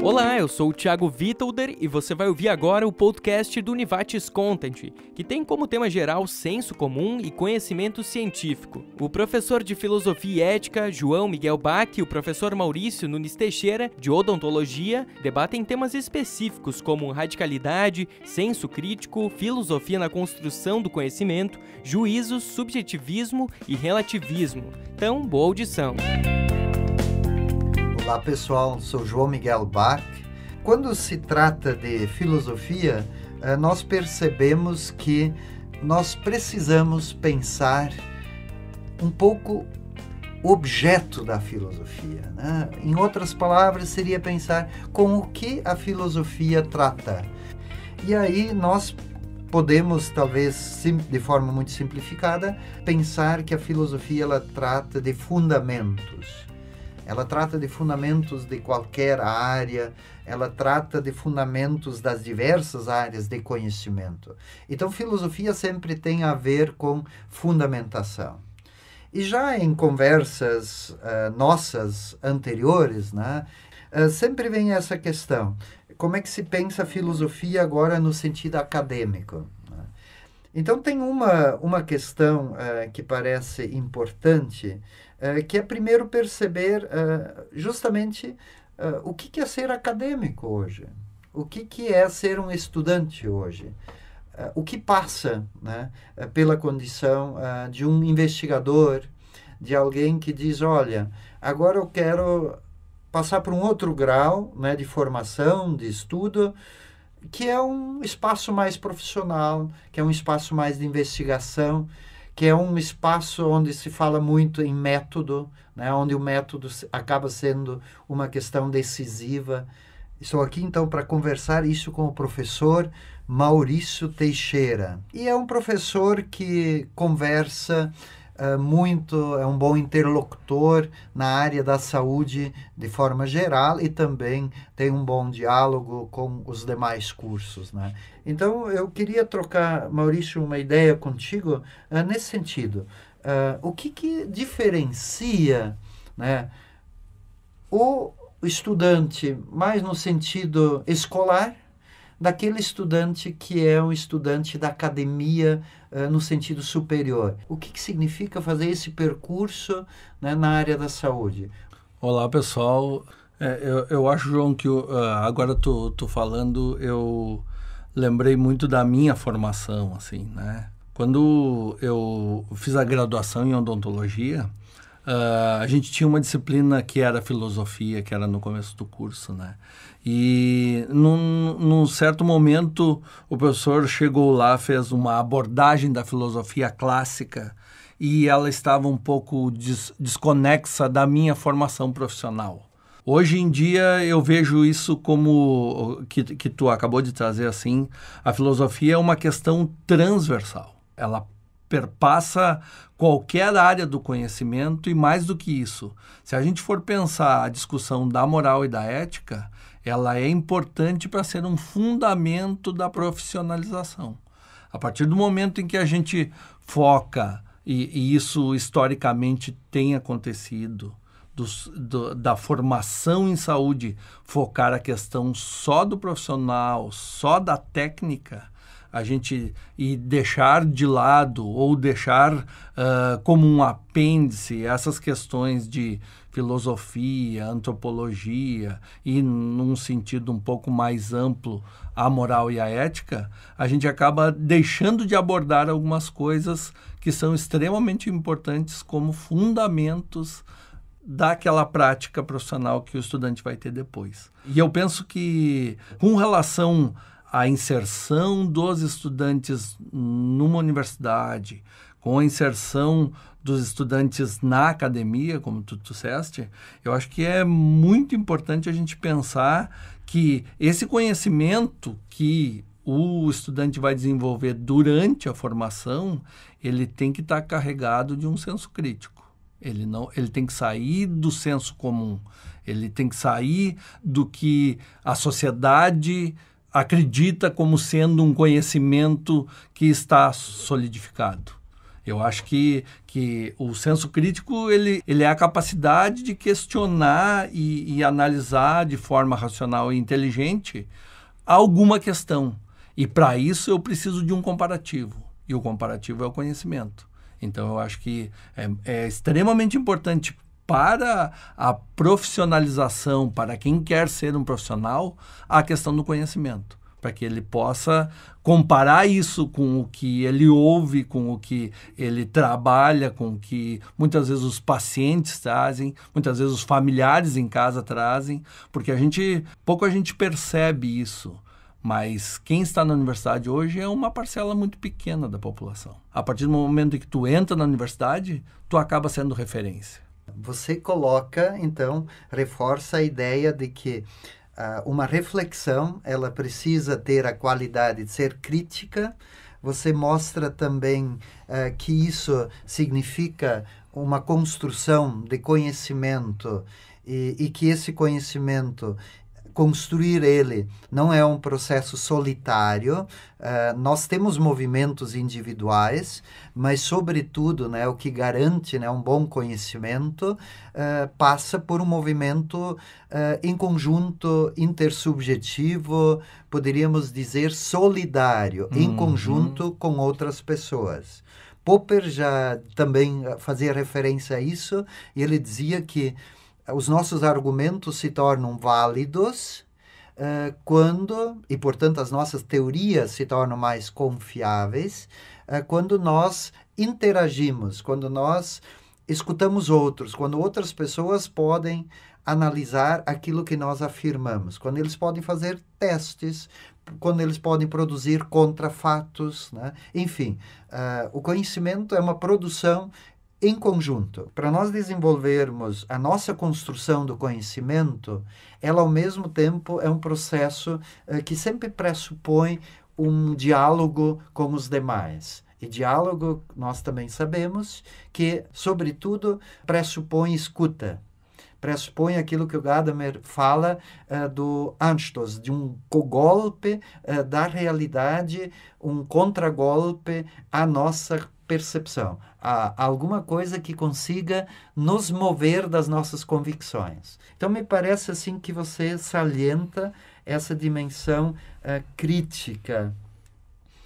Olá, eu sou o Thiago Wittelder e você vai ouvir agora o podcast do Univates Content, que tem como tema geral senso comum e conhecimento científico. O professor de Filosofia e Ética, João Miguel Bach, e o professor Maurício Nunes Teixeira, de Odontologia, debatem temas específicos como radicalidade, senso crítico, filosofia na construção do conhecimento, juízo, subjetivismo e relativismo. Então, boa audição! Olá pessoal, sou João Miguel Bach. Quando se trata de filosofia, nós percebemos que nós precisamos pensar um pouco o objeto da filosofia, né? Em outras palavras, seria pensar com o que a filosofia trata. E aí nós podemos, talvez de forma muito simplificada, pensar que a filosofia ela trata de fundamentos. Ela trata de fundamentos de qualquer área, ela trata de fundamentos das diversas áreas de conhecimento. Então, filosofia sempre tem a ver com fundamentação. E já em conversas nossas anteriores, né, sempre vem essa questão. Como é que se pensa a filosofia agora no sentido acadêmico? Então, tem uma questão que parece importante, que é primeiro perceber justamente o que é ser acadêmico hoje, o que é ser um estudante hoje, o que passa, né, pela condição de um investigador, de alguém que diz, olha, agora eu quero passar para um outro grau, né, de formação, de estudo, que é um espaço mais profissional, que é um espaço mais de investigação, que é um espaço onde se fala muito em método, né, onde o método acaba sendo uma questão decisiva. Estou aqui, então, para conversar isso com o professor Maurício Teixeira. E é um professor que conversa muito, é um bom interlocutor na área da saúde de forma geral e também tem um bom diálogo com os demais cursos, né? Então, eu queria trocar, Maurício, uma ideia contigo nesse sentido. O que diferencia, né, o estudante mais no sentido escolar daquele estudante que é um estudante da academia no sentido superior? O que significa fazer esse percurso, né, na área da saúde? Olá, pessoal. Eu acho, João, que agora tu falando, eu lembrei muito da minha formação, assim, né? Quando eu fiz a graduação em odontologia, a gente tinha uma disciplina que era filosofia, que era no começo do curso, né? E num certo momento o professor chegou lá, fez uma abordagem da filosofia clássica e ela estava um pouco desconexa da minha formação profissional. Hoje em dia eu vejo isso como, que tu acabou de trazer assim, a filosofia é uma questão transversal. Ela perpassa qualquer área do conhecimento e mais do que isso. Se a gente for pensar a discussão da moral e da ética, ela é importante para ser um fundamento da profissionalização. A partir do momento em que a gente foca, e isso historicamente tem acontecido, da formação em saúde, focar a questão só do profissional, só da técnica, e deixar de lado ou deixar como um apêndice essas questões de filosofia, antropologia e, num sentido um pouco mais amplo, a moral e a ética, a gente acaba deixando de abordar algumas coisas que são extremamente importantes como fundamentos daquela prática profissional que o estudante vai ter depois. E eu penso que, com relação a inserção dos estudantes numa universidade, com a inserção dos estudantes na academia, como tu disseste, eu acho que é muito importante a gente pensar que esse conhecimento que o estudante vai desenvolver durante a formação, ele tem que estar carregado de um senso crítico. Ele tem que sair do senso comum, ele tem que sair do que a sociedade acredita como sendo um conhecimento que está solidificado. Eu acho que o senso crítico ele é a capacidade de questionar e analisar de forma racional e inteligente alguma questão. E para isso eu preciso de um comparativo. E o comparativo é o conhecimento. Então eu acho que é extremamente importante para a profissionalização, para quem quer ser um profissional, a questão do conhecimento, para que ele possa comparar isso com o que ele ouve, com o que ele trabalha, com o que muitas vezes os pacientes trazem, muitas vezes os familiares em casa trazem, porque pouco a gente percebe isso. Mas quem está na universidade hoje é uma parcela muito pequena da população. A partir do momento em que tu entra na universidade, tu acaba sendo referência. Você coloca, então, reforça a ideia de que uma reflexão, ela precisa ter a qualidade de ser crítica. Você mostra também que isso significa uma construção de conhecimento e que esse conhecimento, construir ele não é um processo solitário. Nós temos movimentos individuais, mas, sobretudo, né, o que garante, né, um bom conhecimento passa por um movimento em conjunto, intersubjetivo, poderíamos dizer solidário, em conjunto com outras pessoas. Popper já também fazia referência a isso, e ele dizia que os nossos argumentos se tornam válidos quando, e portanto as nossas teorias se tornam mais confiáveis, quando nós interagimos, quando nós escutamos outros, quando outras pessoas podem analisar aquilo que nós afirmamos, quando eles podem fazer testes, quando eles podem produzir contrafatos, né? Enfim, o conhecimento é uma produção em conjunto. Para nós desenvolvermos a nossa construção do conhecimento, ela ao mesmo tempo é um processo que sempre pressupõe um diálogo com os demais. E diálogo, nós também sabemos que, sobretudo, pressupõe escuta. Pressupõe aquilo que o Gadamer fala do Anstoß, de um golpe da realidade, um contragolpe à nossa percepção, alguma coisa que consiga nos mover das nossas convicções. Então, me parece assim que você salienta essa dimensão crítica,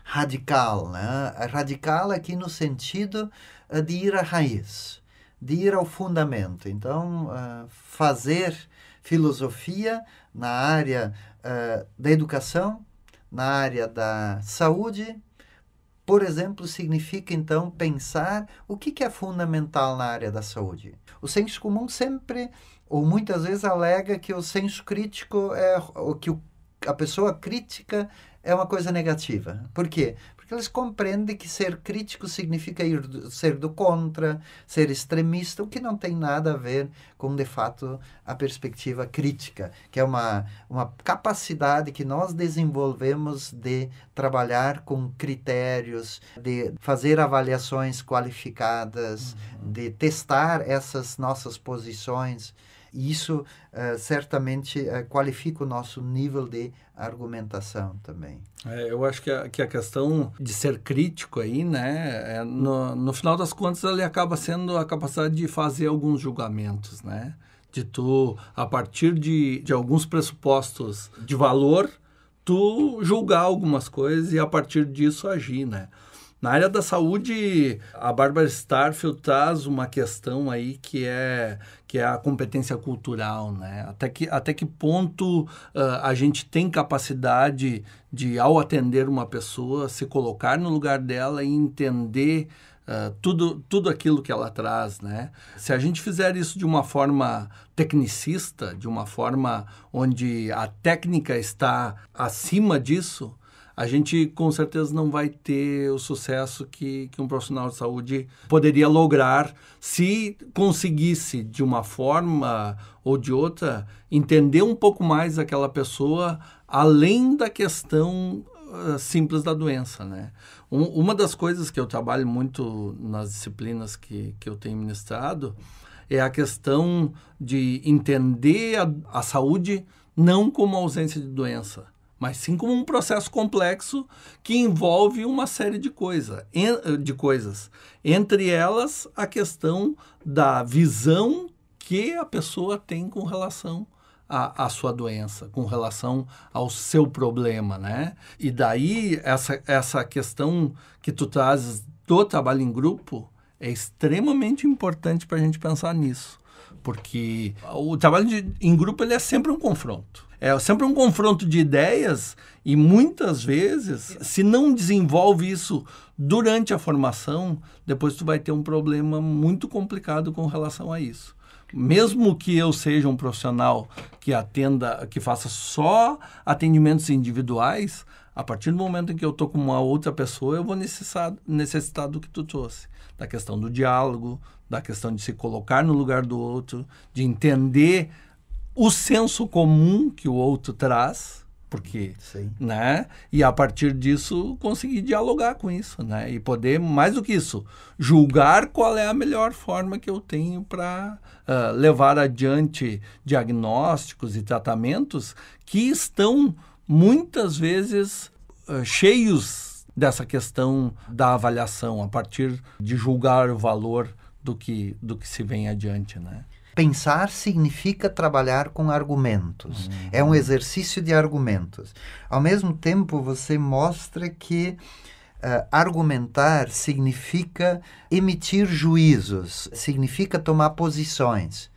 radical, né? Radical aqui no sentido de ir à raiz, de ir ao fundamento. Então, fazer filosofia na área da educação, na área da saúde, por exemplo, significa, então, pensar o que é fundamental na área da saúde. O senso comum sempre, ou muitas vezes, alega que o senso crítico a pessoa crítica é uma coisa negativa. Por quê? Porque eles compreendem que ser crítico significa ser do contra, ser extremista, o que não tem nada a ver com, de fato, a perspectiva crítica, que é uma capacidade que nós desenvolvemos de trabalhar com critérios, de fazer avaliações qualificadas, de testar essas nossas posições. E isso certamente qualifica o nosso nível de argumentação também. Eu acho que a questão de ser crítico aí, né, no final das contas, ele acaba sendo a capacidade de fazer alguns julgamentos, né? De tu, a partir de alguns pressupostos de valor, tu julgar algumas coisas e a partir disso agir, né? Na área da saúde, a Barbara Starfield traz uma questão aí que é a competência cultural, né? Até que ponto a gente tem capacidade de, ao atender uma pessoa, se colocar no lugar dela e entender tudo aquilo que ela traz, né? Se a gente fizer isso de uma forma tecnicista, de uma forma onde a técnica está acima disso, a gente com certeza não vai ter o sucesso que um profissional de saúde poderia lograr se conseguisse, de uma forma ou de outra, entender um pouco mais aquela pessoa, além da questão simples da doença, né? Uma das coisas que eu trabalho muito nas disciplinas que eu tenho ministrado é a questão de entender a saúde não como ausência de doença, mas sim como um processo complexo que envolve uma série de coisas. Entre elas, a questão da visão que a pessoa tem com relação à sua doença, com relação ao seu problema, né? E daí, essa questão que tu trazes do trabalho em grupo é extremamente importante para a gente pensar nisso, porque o trabalho em grupo ele é sempre um confronto. É sempre um confronto de ideias e muitas vezes, se não desenvolve isso durante a formação, depois tu vai ter um problema muito complicado com relação a isso. Mesmo que eu seja um profissional que faça só atendimentos individuais, a partir do momento em que eu estou com uma outra pessoa, eu vou necessitar do que tu trouxe, da questão do diálogo, da questão de se colocar no lugar do outro, de entender o senso comum que o outro traz, porque, né? E a partir disso conseguir dialogar com isso, né? E poder, mais do que isso, julgar qual é a melhor forma que eu tenho para levar adiante diagnósticos e tratamentos que estão muitas vezes cheios dessa questão da avaliação, a partir de julgar o valor do que se vem adiante, né? Pensar significa trabalhar com argumentos. É um exercício de argumentos. Ao mesmo tempo, você mostra que argumentar significa emitir juízos, significa tomar posições.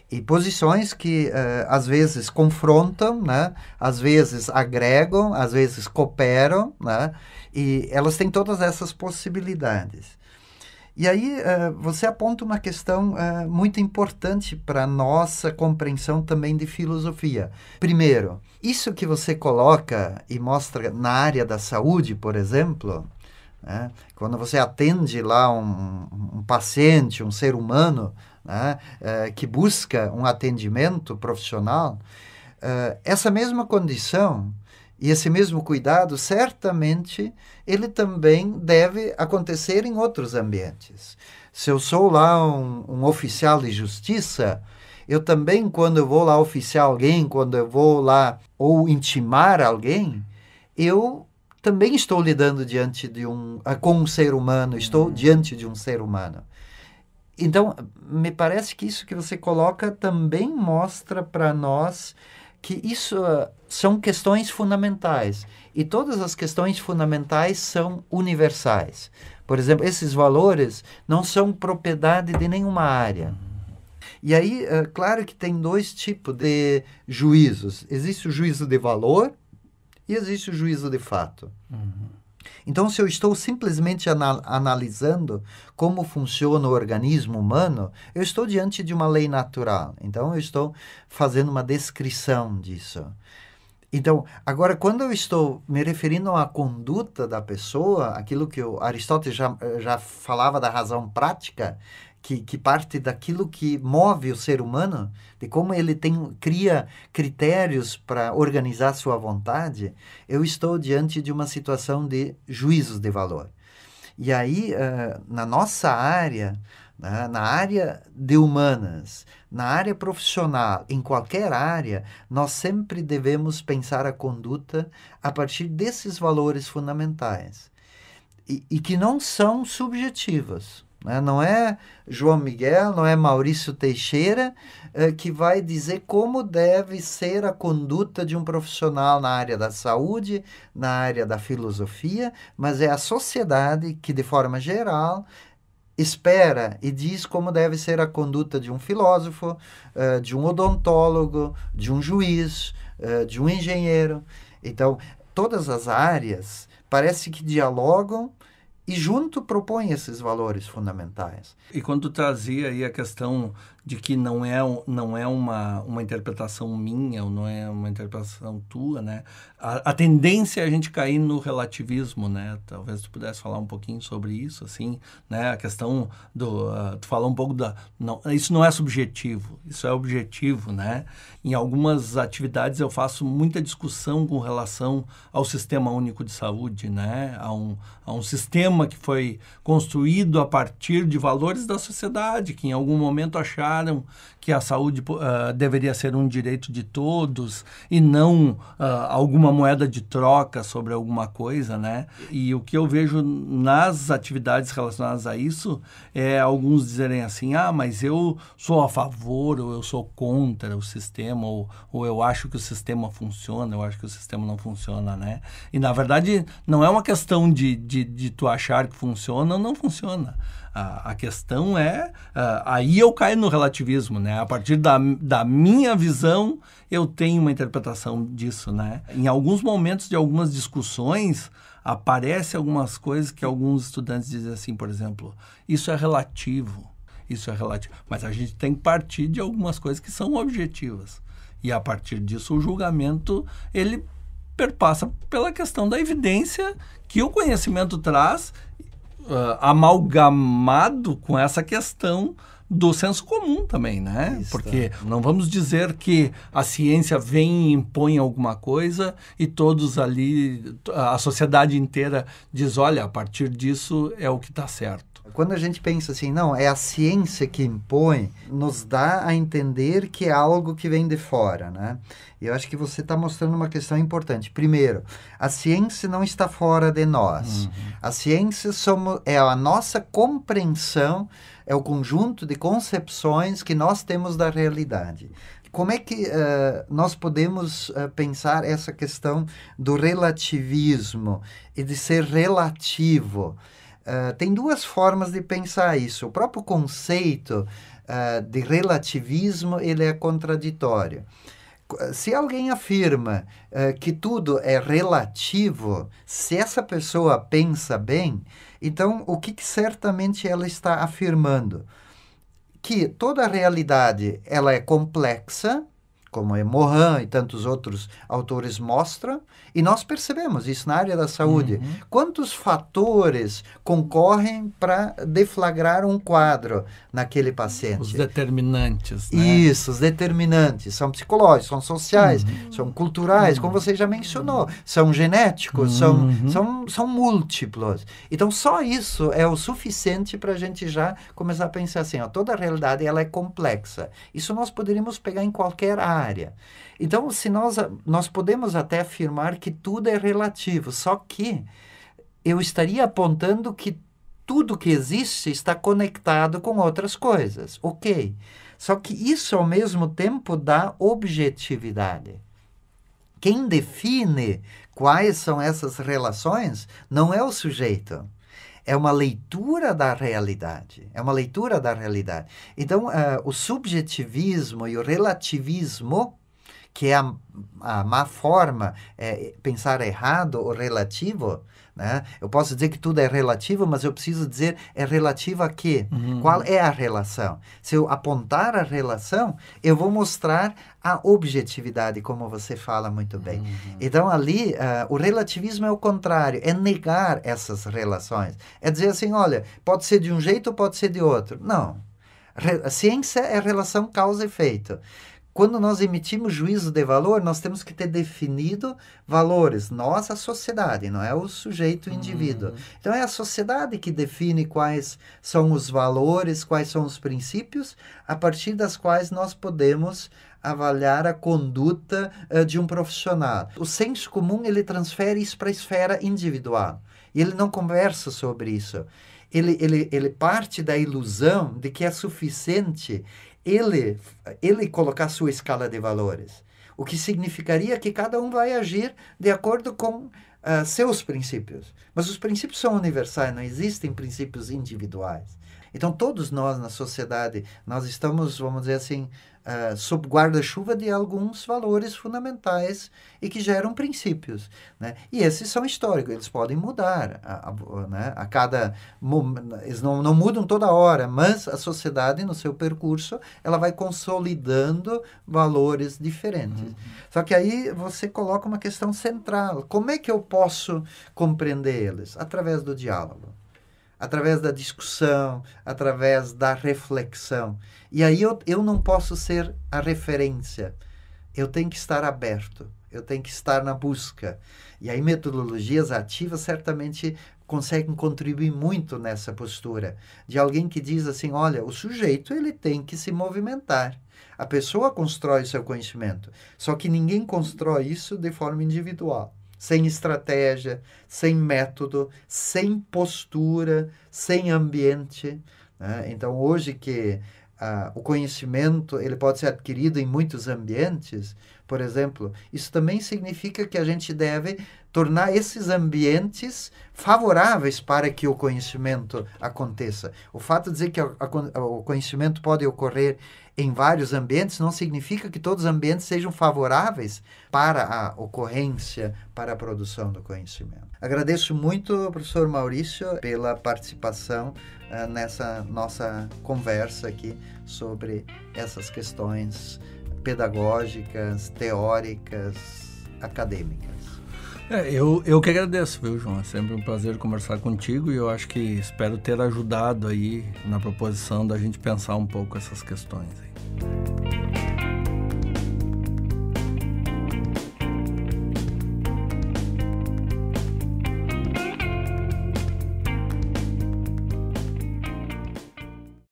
E posições que, às vezes, confrontam, né? Às vezes agregam, às vezes cooperam, né? E elas têm todas essas possibilidades. E aí você aponta uma questão muito importante para a nossa compreensão também de filosofia. Primeiro, isso que você coloca e mostra na área da saúde, por exemplo, né, quando você atende lá um paciente, um ser humano, né, que busca um atendimento profissional, essa mesma condição e esse mesmo cuidado, certamente, ele também deve acontecer em outros ambientes. Se eu sou lá um oficial de justiça, eu também, quando eu vou lá oficiar alguém, quando eu vou lá ou intimar alguém, eu também estou lidando com um ser humano, estou diante de um ser humano. Então, me parece que isso que você coloca também mostra para nós que isso são questões fundamentais. E todas as questões fundamentais são universais. Por exemplo, esses valores não são propriedade de nenhuma área. E aí, claro que tem dois tipos de juízos. Existe o juízo de valor e existe o juízo de fato. Então, se eu estou simplesmente analisando como funciona o organismo humano, eu estou diante de uma lei natural. Então, eu estou fazendo uma descrição disso. Então, agora, quando eu estou me referindo à conduta da pessoa, aquilo que Aristóteles já falava da razão prática, que parte daquilo que move o ser humano, de como ele cria critérios para organizar sua vontade, eu estou diante de uma situação de juízos de valor. E aí, na nossa área, na área de humanas, na área profissional, em qualquer área, nós sempre devemos pensar a conduta a partir desses valores fundamentais, e que não são subjetivos. Não é João Miguel, não é Maurício Teixeira que vai dizer como deve ser a conduta de um profissional na área da saúde, na área da filosofia, mas é a sociedade que, de forma geral, espera e diz como deve ser a conduta de um filósofo, de um odontólogo, de um juiz, de um engenheiro. Então, todas as áreas parece que dialogam e junto propõe esses valores fundamentais. E quando tu trazia aí a questão de que não é uma interpretação minha, ou não é uma interpretação tua, né? A tendência é a gente cair no relativismo, né? Talvez tu pudesse falar um pouquinho sobre isso, assim, né? A questão tu falou um pouco isso não é subjetivo, isso é objetivo, né? Em algumas atividades eu faço muita discussão com relação ao Sistema Único de Saúde, né? A um sistema sistema que foi construído a partir de valores da sociedade, que em algum momento acharam que a saúde deveria ser um direito de todos e não alguma moeda de troca sobre alguma coisa, né? E o que eu vejo nas atividades relacionadas a isso é alguns dizerem assim, mas eu sou a favor ou eu sou contra o sistema, ou eu acho que o sistema funciona, eu acho que o sistema não funciona, né? E, na verdade, não é uma questão de tu achar que funciona ou não funciona. A questão é, aí eu caio no relativismo, né? A partir da minha visão, eu tenho uma interpretação disso, né? Em alguns momentos de algumas discussões, aparecem algumas coisas que alguns estudantes dizem assim, por exemplo, isso é relativo, mas a gente tem que partir de algumas coisas que são objetivas. E a partir disso, o julgamento, ele perpassa pela questão da evidência que o conhecimento traz, amalgamado com essa questão do senso comum também, né? Isso. Porque não vamos dizer que a ciência vem e impõe alguma coisa e todos ali, a sociedade inteira diz, olha, a partir disso é o que está certo. Quando a gente pensa assim, não, é a ciência que impõe, nos dá a entender que é algo que vem de fora, né? E eu acho que você está mostrando uma questão importante. Primeiro, a ciência não está fora de nós. A ciência é a nossa compreensão, é o conjunto de concepções que nós temos da realidade. Como é que nós podemos pensar essa questão do relativismo e de ser relativo? Tem duas formas de pensar isso. O próprio conceito de relativismo, ele é contraditório. Se alguém afirma que tudo é relativo, se essa pessoa pensa bem, então o que certamente ela está afirmando? Que toda a realidade ela é complexa, como Morin e tantos outros autores mostram, e nós percebemos isso na área da saúde. Quantos fatores concorrem para deflagrar um quadro naquele paciente? Os determinantes, né? Isso, os determinantes. São psicológicos, são sociais, são culturais, como você já mencionou. São genéticos, são múltiplos. Então, só isso é o suficiente para a gente já começar a pensar assim, toda a realidade ela é complexa. Isso nós poderíamos pegar em qualquer área. Então, se nós podemos até afirmar que tudo é relativo, só que eu estaria apontando que tudo que existe está conectado com outras coisas. Ok. Só que isso, ao mesmo tempo, dá objetividade. Quem define quais são essas relações não é o sujeito. É uma leitura da realidade. Então, o subjetivismo e o relativismo, que é a má forma, pensar errado ou relativo, né? Eu posso dizer que tudo é relativo, mas eu preciso dizer é relativo a quê? Qual é a relação? Se eu apontar a relação, eu vou mostrar a objetividade, como você fala muito bem. Então, ali, o relativismo é o contrário, é negar essas relações. É dizer assim, olha, pode ser de um jeito ou pode ser de outro. Não. A ciência é relação causa e efeito. Quando nós emitimos juízo de valor, nós temos que ter definido valores. Nós, a sociedade, não é o sujeito, o indivíduo. Então, é a sociedade que define quais são os valores, quais são os princípios, a partir das quais nós podemos avaliar a conduta de um profissional. O senso comum, ele transfere isso para a esfera individual. E ele não conversa sobre isso. Ele parte da ilusão de que é suficiente ele colocar sua escala de valores. O que significaria que cada um vai agir de acordo com seus princípios. Mas os princípios são universais, não existem princípios individuais. Então, todos nós na sociedade, nós estamos, vamos dizer assim, sob guarda-chuva de alguns valores fundamentais e que geram princípios, né? E esses são históricos, eles podem mudar né? A cada eles não mudam toda hora, mas a sociedade, no seu percurso, ela vai consolidando valores diferentes. Só que aí você coloca uma questão central. Como é que eu posso compreender eles? Através do diálogo. Através da discussão, através da reflexão. E aí eu não posso ser a referência. Eu tenho que estar aberto. Eu tenho que estar na busca. E aí metodologias ativas certamente conseguem contribuir muito nessa postura, de alguém que diz assim, olha, o sujeito ele tem que se movimentar. A pessoa constrói o seu conhecimento, só que ninguém constrói isso de forma individual, sem estratégia, sem método, sem postura, sem ambiente, né? Então, hoje que o conhecimento ele pode ser adquirido em muitos ambientes, por exemplo, isso também significa que a gente deve tornar esses ambientes favoráveis para que o conhecimento aconteça. O fato de dizer que o conhecimento pode ocorrer em vários ambientes não significa que todos os ambientes sejam favoráveis para a ocorrência, para a produção do conhecimento. Agradeço muito, professor Maurício, pela participação nessa nossa conversa aqui sobre essas questões pedagógicas, teóricas, acadêmicas. Eu que agradeço, viu, João? É sempre um prazer conversar contigo e eu acho que espero ter ajudado aí na proposição da gente pensar um pouco essas questões aí.